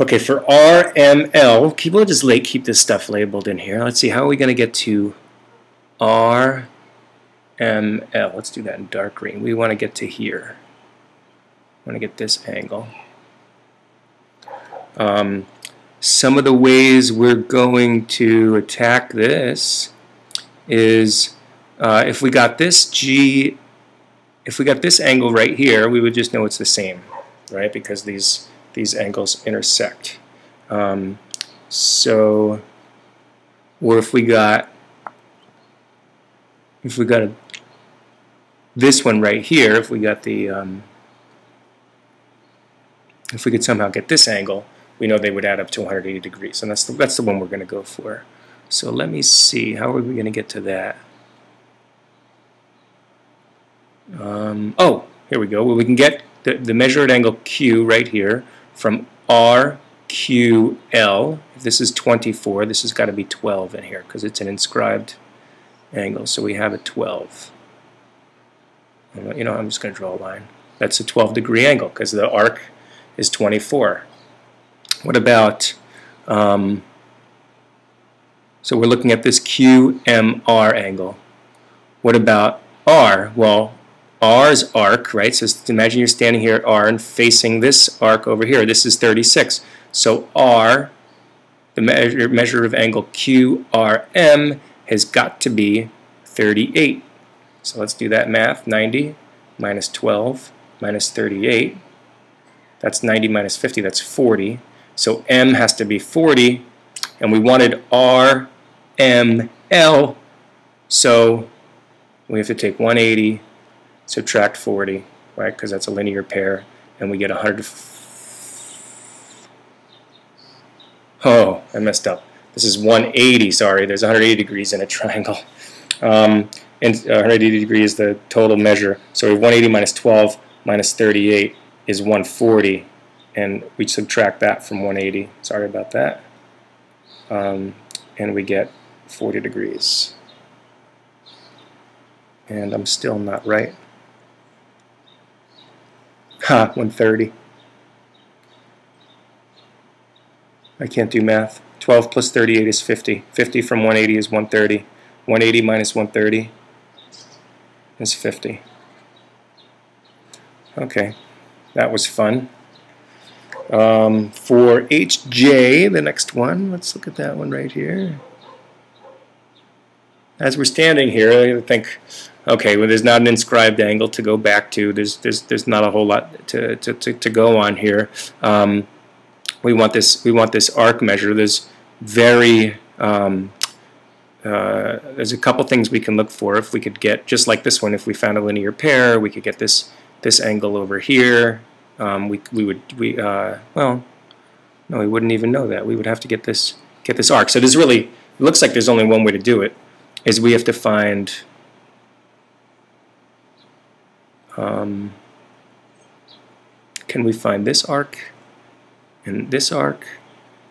Okay, for RML, we'll just keep this stuff labeled in here. Let's see, how are we going to get to RML? Let's do that in dark green. We want to get to here. We want to get this angle. Some of the ways we're going to attack this is if we got this angle right here, we would just know it's the same, right? Because these angles intersect. Or if we got this one right here, if we got the if we could somehow get this angle, we know they would add up to 180 degrees, and that's the one we're going to go for. So let me see, how are we going to get to that? Oh, here we go. Well, we can get the measured angle Q right here from RQL. If this is 24, this has got to be 12 in here because it's an inscribed angle. So we have a 12. You know, I'm just going to draw a line. That's a 12-degree angle because the arc is 24. What about, so we're looking at this QMR angle. What about R? Well, R's arc, right? So imagine you're standing here at R and facing this arc over here. This is 36. So R, the measure of angle QRM, has got to be 38. So let's do that math. 90 minus 12 minus 38. That's 90 minus 50. That's 40. So M has to be 40. And we wanted RML. So we have to take 180, subtract 40, right? Because that's a linear pair. And we get 100. Oh, I messed up. This is 180, sorry. There's 180 degrees in a triangle. And 180 degrees is the total measure. So 180 minus 12 minus 38 is 140. And we subtract that from 180. Sorry about that. And we get 40 degrees. And I'm still not right. Ha, 130. I can't do math. 12 plus 38 is 50. 50 from 180 is 130. 180 minus 130 is 50. Okay, that was fun. For HJ, the next one, let's look at that one right here. As we're standing here, I think, okay, well, there's not an inscribed angle to go back to. There's not a whole lot to go on here. We want this arc measure. There's a couple things we can look for. If we could get, just like this one, if we found a linear pair, we could get this angle over here. Well, no, we wouldn't even know that. We would have to get this arc. So there's really, it looks like there's only one way to do it, is we have to find can we find this arc and this arc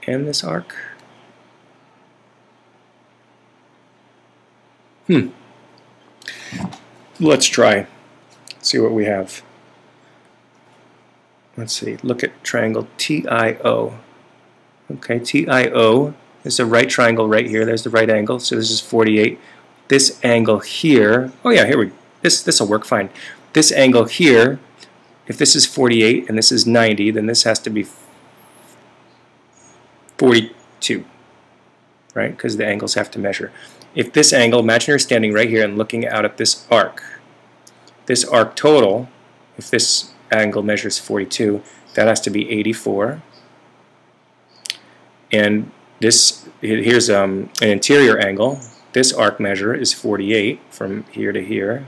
and this arc? Let's try. See what we have. Let's see. Look at triangle TIO. Okay, TIO is a right triangle right here. There's the right angle. So this is 48. This angle here. Oh yeah, here we. This will work fine. This angle here. If this is 48 and this is 90, then this has to be 42, right? Because the angles have to measure. If this angle, imagine you're standing right here and looking out at this arc. This arc total, if this angle measures 42, that has to be 84. And this, here's an interior angle. This arc measure is 48 from here to here.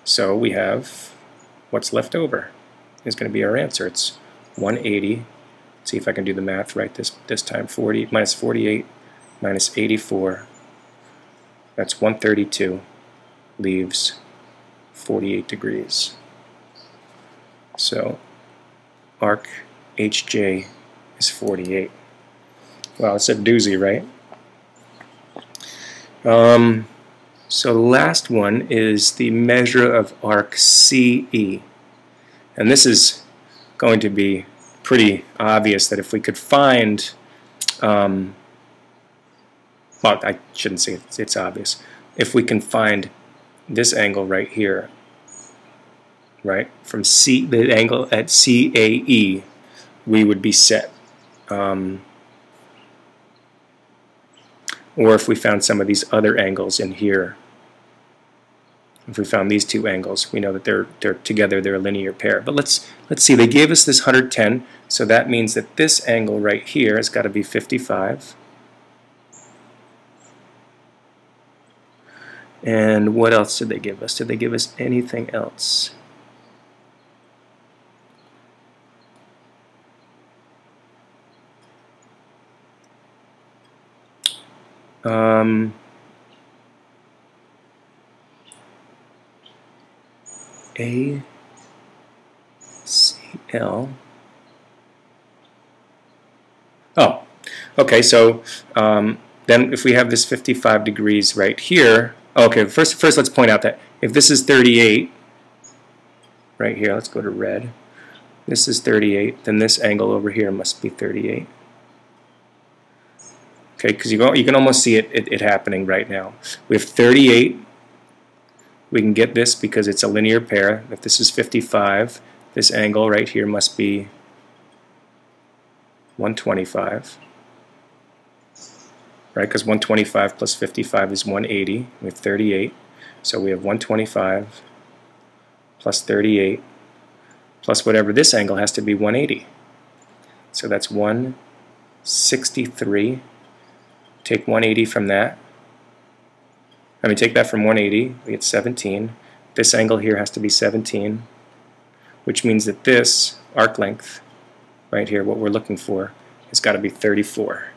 So we have what's left over is going to be our answer. It's 180. See if I can do the math right this time. 40 minus 48 minus 84. That's 132. Leaves 48 degrees. So arc HJ is 48. Wow, it's a doozy, right? So the last one is the measure of arc CE. And this is going to be pretty obvious that if we could find, well, I shouldn't say it's obvious. If we can find this angle right here, right, from C, the angle at CAE, we would be set. Or if we found some of these other angles in here, if we found these two angles, we know that they're together, they're a linear pair. But let's see, they gave us this 110, so that means that this angle right here has got to be 55. And what else did they give us? Did they give us anything else? ACL. Oh, okay, so then if we have this 55 degrees right here, okay, first let's point out that if this is 38, right here, let's go to red, this is 38, then this angle over here must be 38. Okay, because you can almost see it happening right now. We have 38. We can get this because it's a linear pair. If this is 55, this angle right here must be 125. Right, because 125 plus 55 is 180. We have 38. So we have 125 plus 38 plus whatever this angle has to be 180. So that's 163. Take 180 from that. I mean, take that from 180, we get 17. This angle here has to be 17, which means that this arc length right here, what we're looking for, has got to be 34.